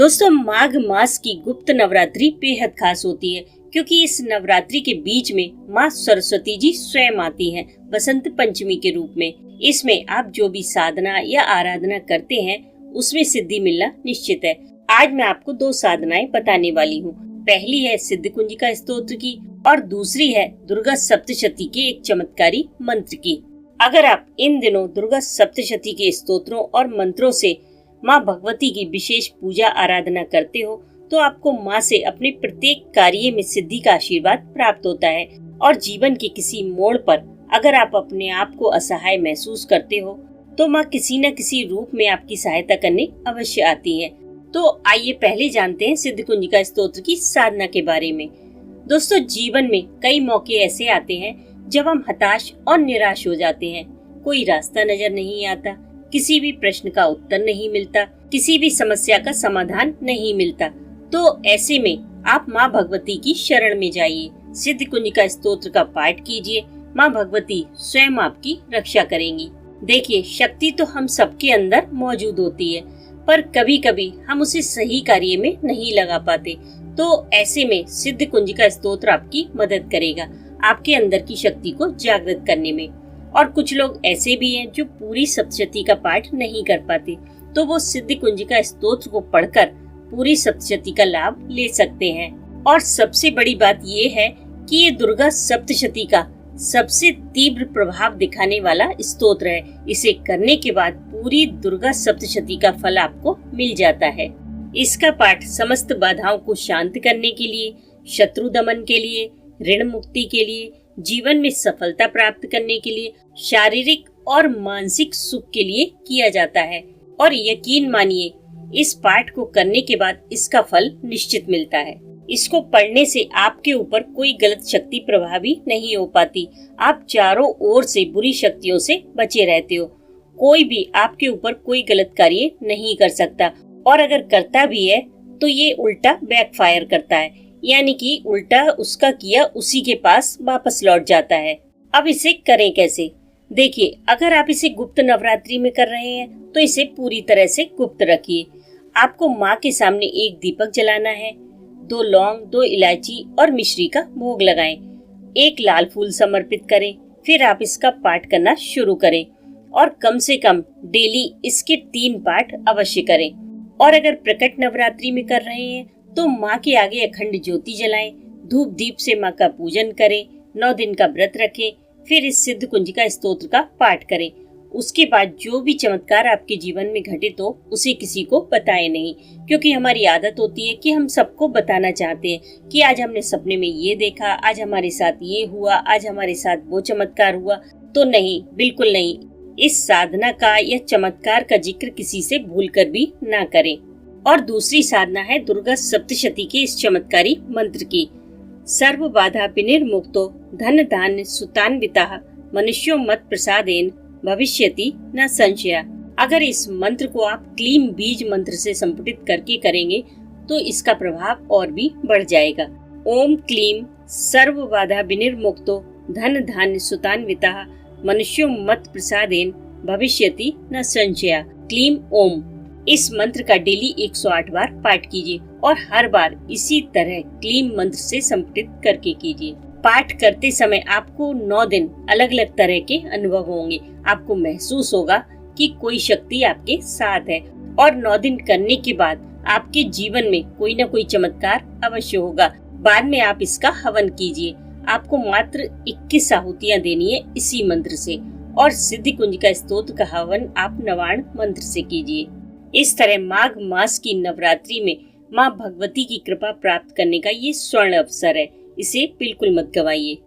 दोस्तों, माघ मास की गुप्त नवरात्रि बेहद खास होती है क्योंकि इस नवरात्रि के बीच में माँ सरस्वती जी स्वयं आती हैं बसंत पंचमी के रूप में। इसमें आप जो भी साधना या आराधना करते हैं उसमें सिद्धि मिलना निश्चित है। आज मैं आपको दो साधनाएं बताने वाली हूँ। पहली है सिद्ध कुंजिका स्तोत्र की और दूसरी है दुर्गा सप्तशती के एक चमत्कारी मंत्र की। अगर आप इन दिनों दुर्गा सप्तशती के स्तोत्रों और मंत्रों से माँ भगवती की विशेष पूजा आराधना करते हो तो आपको माँ से अपने प्रत्येक कार्य में सिद्धि का आशीर्वाद प्राप्त होता है। और जीवन के किसी मोड़ पर अगर आप अपने आप को असहाय महसूस करते हो तो माँ किसी न किसी रूप में आपकी सहायता करने अवश्य आती है। तो आइए पहले जानते हैं सिद्ध कुंजिका स्तोत्र की साधना के बारे में। दोस्तों, जीवन में कई मौके ऐसे आते हैं जब हम हताश और निराश हो जाते हैं। कोई रास्ता नजर नहीं आता, किसी भी प्रश्न का उत्तर नहीं मिलता, किसी भी समस्या का समाधान नहीं मिलता। तो ऐसे में आप माँ भगवती की शरण में जाइए, सिद्ध कुंजिका स्तोत्र का पाठ कीजिए। माँ भगवती स्वयं आपकी रक्षा करेंगी। देखिए, शक्ति तो हम सबके अंदर मौजूद होती है, पर कभी कभी हम उसे सही कार्य में नहीं लगा पाते। तो ऐसे में सिद्ध कुंजिका स्तोत्र आपकी मदद करेगा आपके अंदर की शक्ति को जागृत करने में। और कुछ लोग ऐसे भी हैं जो पूरी सप्तशती का पाठ नहीं कर पाते, तो वो सिद्ध कुंजिका स्तोत्र को पढ़कर पूरी सप्तशती का लाभ ले सकते हैं। और सबसे बड़ी बात ये है कि ये दुर्गा सप्तशती का सबसे तीव्र प्रभाव दिखाने वाला स्तोत्र है। इसे करने के बाद पूरी दुर्गा सप्तशती का फल आपको मिल जाता है। इसका पाठ समस्त बाधाओं को शांत करने के लिए, शत्रु दमन के लिए, ऋण मुक्ति के लिए, जीवन में सफलता प्राप्त करने के लिए, शारीरिक और मानसिक सुख के लिए किया जाता है। और यकीन मानिए, इस पाठ को करने के बाद इसका फल निश्चित मिलता है। इसको पढ़ने से आपके ऊपर कोई गलत शक्ति प्रभावी नहीं हो पाती। आप चारों ओर से बुरी शक्तियों से बचे रहते हो। कोई भी आपके ऊपर कोई गलत कार्य नहीं कर सकता, और अगर करता भी है तो ये उल्टा बैकफायर करता है, यानी कि उल्टा उसका किया उसी के पास वापस लौट जाता है। अब इसे करें कैसे? देखिए, अगर आप इसे गुप्त नवरात्रि में कर रहे हैं तो इसे पूरी तरह से गुप्त रखिए। आपको माँ के सामने एक दीपक जलाना है, 2 लौंग, 2 इलायची और मिश्री का भोग लगाएं, 1 लाल फूल समर्पित करें। फिर आप इसका पाठ करना शुरू करें और कम से कम डेली इसके 3 पाठ अवश्य करें। और अगर प्रकट नवरात्रि में कर रहे हैं तो माँ के आगे अखंड ज्योति जलाएं, धूप दीप से माँ का पूजन करें, 9 दिन का व्रत रखें, फिर इस सिद्ध कुंजिका स्तोत्र का पाठ करें। उसके बाद जो भी चमत्कार आपके जीवन में घटित हो उसे किसी को बताएं नहीं, क्योंकि हमारी आदत होती है कि हम सबको बताना चाहते हैं कि आज हमने सपने में ये देखा, आज हमारे साथ ये हुआ, आज हमारे साथ वो चमत्कार हुआ। तो नहीं, बिल्कुल नहीं। इस साधना का या चमत्कार का जिक्र किसी से भूलकर भी ना करें। और दूसरी साधना है दुर्गा सप्तशती के इस चमत्कारी मंत्र की। सर्व बाधा विनिर्मुक्तो धन धान्य सुतान्वितः मनुष्यो मत प्रसादेन भविष्यति न संशय। अगर इस मंत्र को आप क्लीम बीज मंत्र से संपुटित करके करेंगे तो इसका प्रभाव और भी बढ़ जाएगा। ओम क्लीम सर्व बाधा विनिर्मुक्तो धन धान्य सुतान्वितः मनुष्यो मत प्रसादेन भविष्यति न संशय। क्लीम ओम। इस मंत्र का डेली 108 बार पाठ कीजिए और हर बार इसी तरह क्लीम मंत्र से संपुटित करके कीजिए। पाठ करते समय आपको 9 दिन अलग अलग तरह के अनुभव होंगे। आपको महसूस होगा कि कोई शक्ति आपके साथ है, और 9 दिन करने के बाद आपके जीवन में कोई न कोई चमत्कार अवश्य होगा। बाद में आप इसका हवन कीजिए। आपको मात्र 21 आहुतियाँ देनी है इसी मंत्र से, और सिद्ध कुंजिका स्तोत्र का हवन आप नवाण मंत्र से कीजिए। इस तरह माघ मास की नवरात्रि में माँ भगवती की कृपा प्राप्त करने का ये स्वर्ण अवसर है। इसे बिल्कुल मत गवाइए।